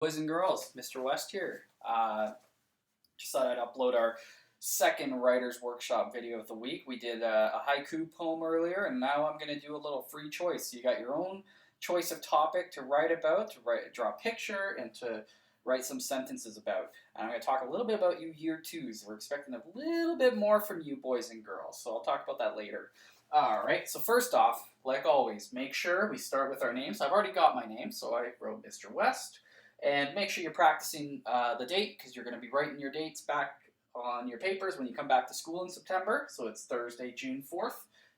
Boys and girls, Mr. West here. Just thought I'd upload our second writer's workshop video of the week. We did a haiku poem earlier, and now I'm going to do a little free choice. So you got your own choice of topic to write about, draw a picture, and to write some sentences about. And I'm going to talk a little bit about you year twos. We're expecting a little bit more from you boys and girls, so I'll talk about that later. Alright, so first off, like always, make sure we start with our names. I've already got my name, so I wrote Mr. West. And make sure you're practicing the date, because you're going to be writing your dates back on your papers when you come back to school in September. So it's Thursday, June 4th,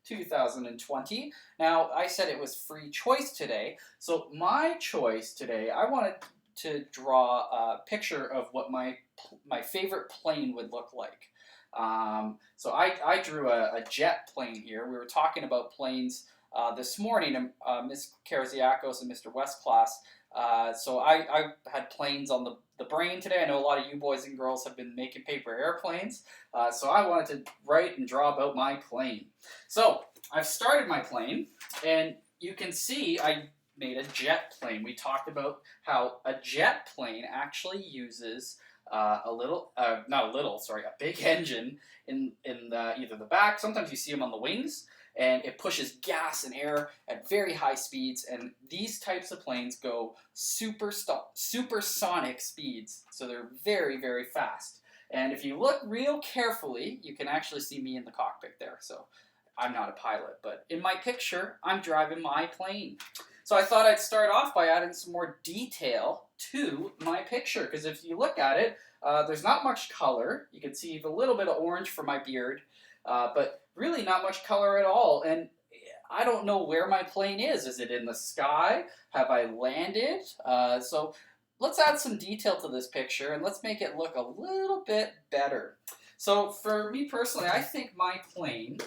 2020. Now, I said it was free choice today. So my choice today, I wanted to draw a picture of what my favorite plane would look like. So I drew a jet plane here. We were talking about planes this morning in Ms. Karaziakos and Mr. West class. So I had planes on the brain today. I know a lot of you boys and girls have been making paper airplanes. So I wanted to write and draw about my plane. So I've started my plane, and you can see I made a jet plane. We talked about how a jet plane actually uses a big engine in either the back. Sometimes you see them on the wings, and it pushes gas and air at very high speeds, and these types of planes go supersonic speeds, so they're very, very fast. And if you look real carefully, you can actually see me in the cockpit there. So I'm not a pilot, but in my picture, I'm driving my plane. So I thought I'd start off by adding some more detail to my picture, because if you look at it, there's not much color. You can see a little bit of orange for my beard, but really not much color at all. And I don't know where my plane is. Is it in the sky? Have I landed? So let's add some detail to this picture, and let's make it look a little bit better. So for me personally, I think my plane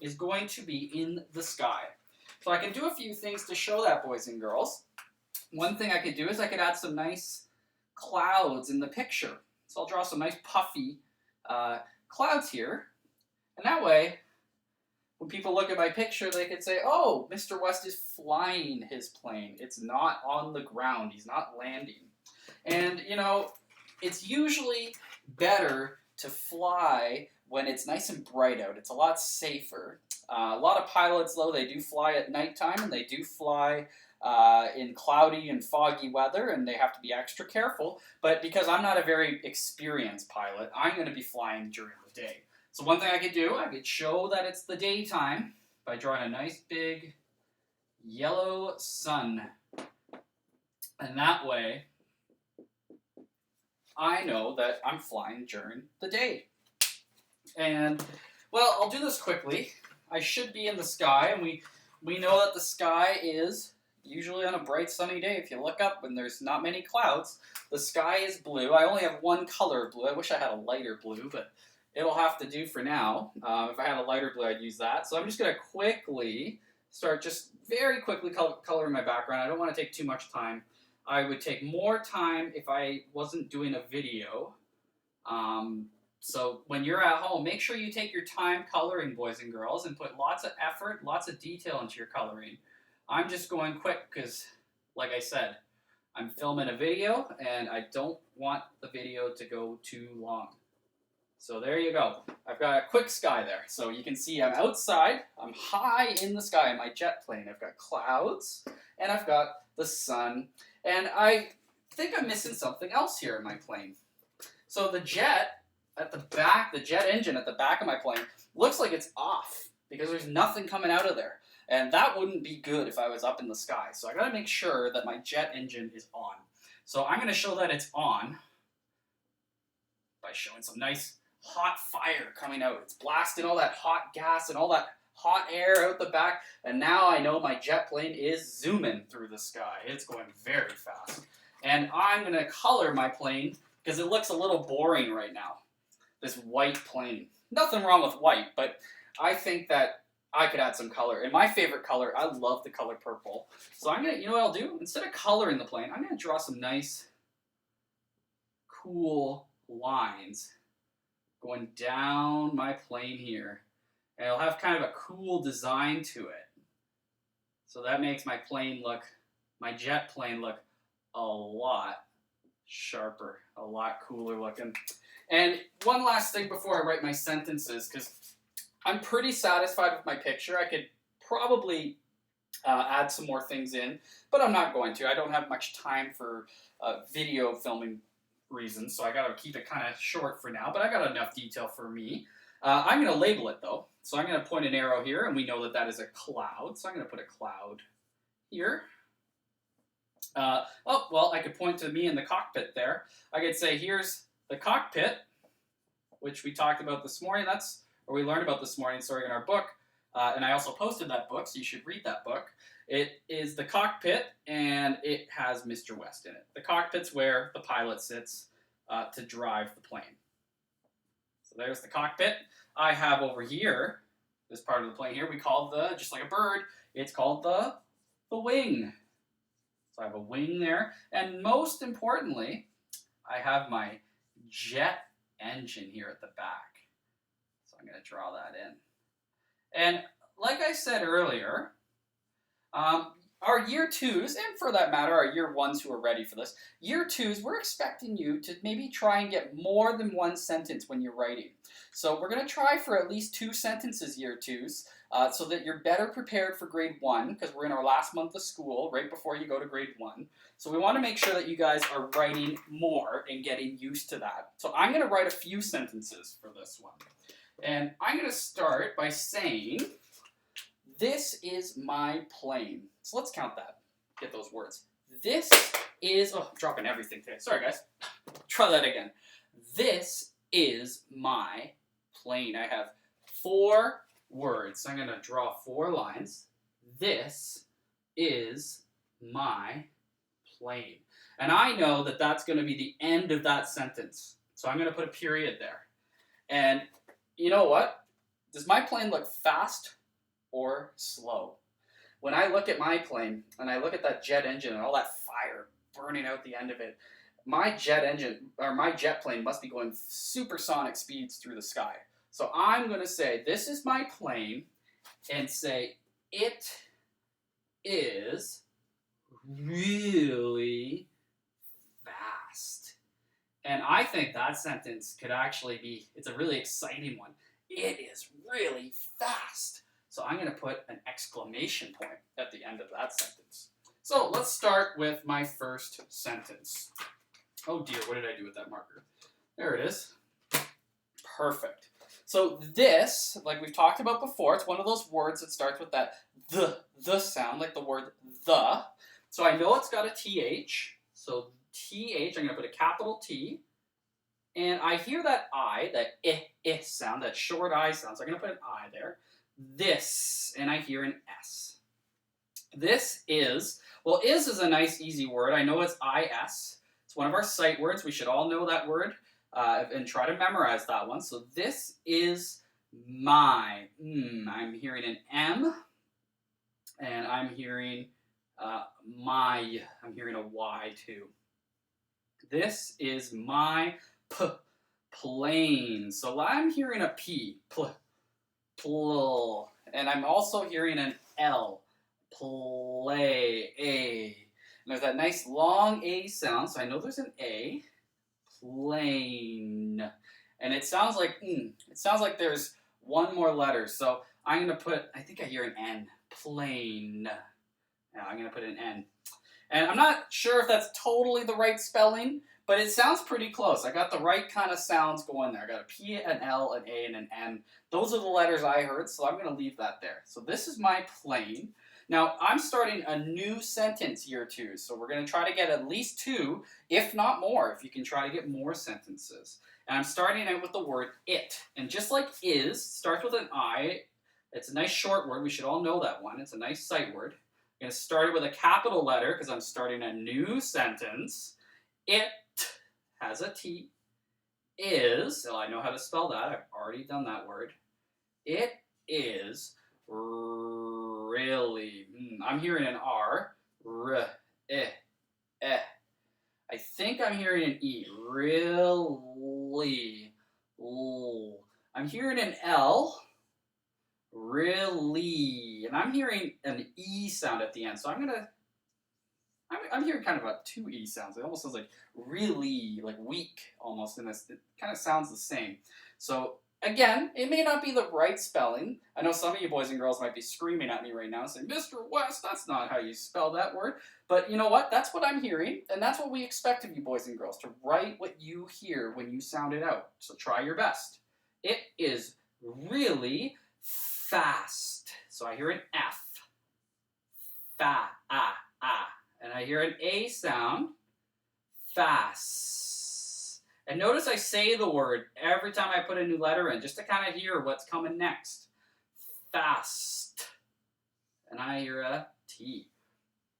is going to be in the sky. So I can do a few things to show that, boys and girls. One thing I could do is I could add some nice clouds in the picture. So I'll draw some nice puffy clouds here. And that way, when people look at my picture, they could say, oh, Mr. West is flying his plane. It's not on the ground. He's not landing. And, you know, it's usually better to fly when it's nice and bright out. It's a lot safer. A lot of pilots, though, they do fly at nighttime, and they do fly in cloudy and foggy weather, and they have to be extra careful. But because I'm not a very experienced pilot, I'm going to be flying during the day. So one thing I could do, I could show that it's the daytime by drawing a nice big yellow sun. And that way, I know that I'm flying during the day. And, well, I'll do this quickly. I should be in the sky, and we know that the sky is usually on a bright sunny day. If you look up and there's not many clouds, the sky is blue. I only have one color of blue. I wish I had a lighter blue, but it'll have to do for now. If I had a lighter blue, I'd use that. So I'm just going to quickly start just very quickly coloring my background. I don't want to take too much time. I would take more time if I wasn't doing a video. So when you're at home, make sure you take your time coloring, boys and girls, and put lots of effort, lots of detail into your coloring. I'm just going quick because, like I said, I'm filming a video, and I don't want the video to go too long. So there you go. I've got a quick sky there. So you can see I'm outside. I'm high in the sky in my jet plane. I've got clouds, and I've got the sun. And I think I'm missing something else here in my plane. So the jet at the back, the jet engine at the back of my plane, looks like it's off because there's nothing coming out of there. And that wouldn't be good if I was up in the sky. So I gotta make sure that my jet engine is on. So I'm gonna show that it's on by showing some nice hot fire coming out. It's blasting all that hot gas and all that hot air out the back. And now I know my jet plane is zooming through the sky. It's going very fast. And I'm gonna color my plane because it looks a little boring right now. This white plane. Nothing wrong with white, but I think that I could add some color. And my favorite color, I love the color purple. So I'm gonna, you know what I'll do? Instead of coloring the plane, I'm gonna draw some nice, cool lines going down my plane here. And it'll have kind of a cool design to it. So that makes my plane look, my jet plane look a lot sharper, a lot cooler looking. And one last thing before I write my sentences, because I'm pretty satisfied with my picture. I could probably add some more things in, but I'm not going to. I don't have much time for video filming reasons, so I got to keep it kind of short for now, but I got enough detail for me. I'm going to label it though. So I'm going to point an arrow here, and we know that that is a cloud, so I'm going to put a cloud here. Oh, well, I could point to me in the cockpit there. I could say, here's the cockpit, which we talked about this morning. Or we learned about this morning, sorry, in our book. And I also posted that book, so you should read that book. It is the cockpit, and it has Mr. West in it. The cockpit's where the pilot sits to drive the plane. So there's the cockpit. I have over here, this part of the plane here, we call just like a bird, it's called the wing. So I have a wing there. And most importantly, I have my jet engine here at the back. So I'm going to draw that in. And like I said earlier, our year twos, and for that matter, our year ones who are ready for this, year twos, we're expecting you to maybe try and get more than one sentence when you're writing. So we're going to try for at least 2 sentences, year twos, so that you're better prepared for grade 1, because we're in our last month of school, right before you go to grade 1. So we want to make sure that you guys are writing more and getting used to that. So I'm going to write a few sentences for this one. And I'm going to start by saying, this is my plane. So let's count that. Get those words. This is, oh, I'm dropping everything today. Sorry, guys. Try that again. This is my plane. I have 4 words. So I'm going to draw 4 lines. This is my plane. And I know that that's going to be the end of that sentence. So I'm going to put a period there. And you know what? Does my plane look fast or slow? When I look at my plane and I look at that jet engine and all that fire burning out the end of it, my jet engine or my jet plane must be going supersonic speeds through the sky. So I'm going to say, this is my plane, and say, it is really fast. And I think that sentence could actually be, it's a really exciting one. It is really fast. So I'm going to put an exclamation point at the end of that sentence. So let's start with my first sentence. Oh dear, what did I do with that marker? There it is. Perfect. So this, like we've talked about before, it's one of those words that starts with that the sound, like the word the. So I know it's got a TH. So TH, I'm going to put a capital T. And I hear that I, that I sound, that short I sound. So I'm going to put an I there. This, and I hear an S. This is, well, is a nice easy word. I know it's IS. It's one of our sight words. We should all know that word and try to memorize that one. So this is my. I'm hearing an M, and I'm hearing my. I'm hearing a Y too. This is my plane. So I'm hearing a P. Pl. And I'm also hearing an L. Play. A. And there's that nice long A sound, so I know there's an A. Plane. And it sounds like It sounds like there's one more letter. So I'm going to put, I think I hear an N. Plane. Now I'm going to put an N. And I'm not sure if that's totally the right spelling, but it sounds pretty close. I got the right kind of sounds going there. I got a P, an L, an A, and an N. Those are the letters I heard, so I'm going to leave that there. So this is my plane. Now, I'm starting a new sentence, year 2, so we're going to try to get at least 2, if not more, if you can try to get more sentences. And I'm starting out with the word it. And just like is, starts with an I. It's a nice short word. We should all know that one. It's a nice sight word. I'm going to start it with a capital letter because I'm starting a new sentence. It has a T. Is, well, I know how to spell that. I've already done that word. It is really. I'm hearing an R. I think I'm hearing an E. Really. I'm hearing an L. Really. And I'm hearing an E sound at the end. So I'm going to I'm hearing kind of a two E sounds. It almost sounds like really, like weak almost in this. It kind of sounds the same. So again, it may not be the right spelling. I know some of you boys and girls might be screaming at me right now saying, Mr. West, that's not how you spell that word. But you know what? That's what I'm hearing, and that's what we expect of you boys and girls, to write what you hear when you sound it out. So try your best. It is really fast. So I hear an F. Fa, ah, ah. And I hear an A sound. Fast. And notice I say the word every time I put a new letter in, just to kind of hear what's coming next. Fast. And I hear a T.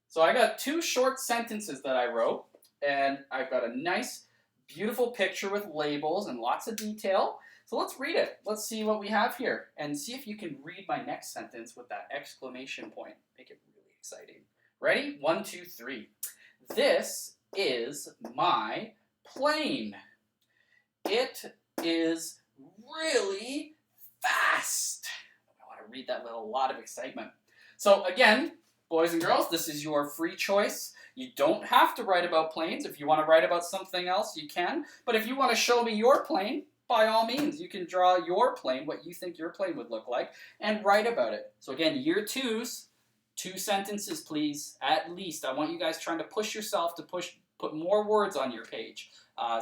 So I got two short sentences that I wrote, and I've got a nice, beautiful picture with labels and lots of detail. So let's read it. Let's see what we have here, and see if you can read my next sentence with that exclamation point. Make it really exciting. Ready? 1, 2, 3. This is my plane. It is really fast. I want to read that with a lot of excitement. So again, boys and girls, this is your free choice. You don't have to write about planes. If you want to write about something else, you can. But if you want to show me your plane, by all means, you can draw your plane, what you think your plane would look like, and write about it. So again, year 2s, 2 sentences, please, at least. I want you guys trying to push yourself to put more words on your page.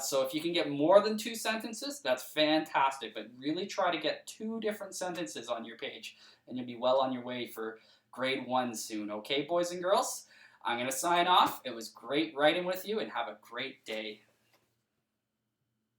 So if you can get more than 2 sentences, that's fantastic. But really try to get 2 different sentences on your page, and you'll be well on your way for grade 1 soon. Okay, boys and girls? I'm going to sign off. It was great writing with you, and have a great day.